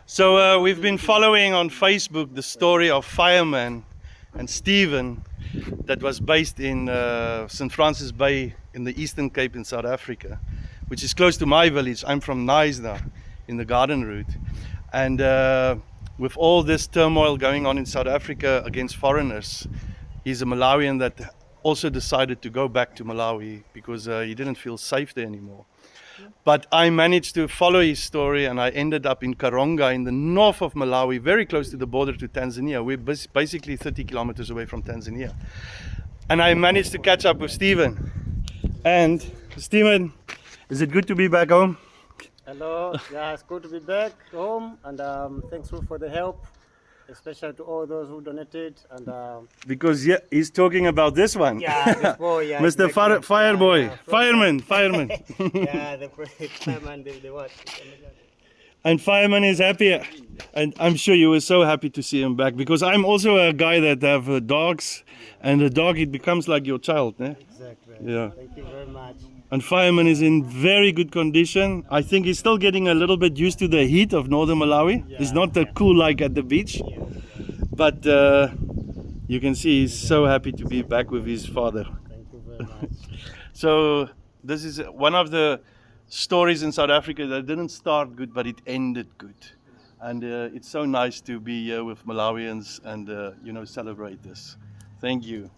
So we've been following on Facebook the story of Fireman and Stephen that was based in St. Francis Bay in the Eastern Cape in South Africa, which is close to my village. I'm from Knysna in the Garden Route. And with all this turmoil going on in South Africa against foreigners, he's a Malawian that also decided to go back to Malawi because he didn't feel safe there anymore. But I managed to follow his story, and I ended up in Karonga in the north of Malawi, very close to the border to Tanzania. We're basically 30 kilometers away from Tanzania. And I managed to catch up with Stephen. And Stephen, is it good to be back home? Hello, yeah, it's good to be back home, and thanks for the help, especially to all those who donated. And Because he's talking about this one. yeah, this boy, yeah, Mr. exactly. Fireboy, Yeah, fireman. yeah, the fireman, the what? And Fireman is happy, and I'm sure you were so happy to see him back, because I'm also a guy that have dogs, and a dog, it becomes like your child, eh? Exactly. Yeah. Thank you very much. And Fireman is in very good condition. I think he's still getting a little bit used to the heat of northern Malawi. It's not the cool like at the beach, but you can see he's so happy to be back with his father. Thank you very much. So this is one of the stories in South Africa that didn't start good, but it ended good. And it's so nice to be here with Malawians and celebrate this. Thank you.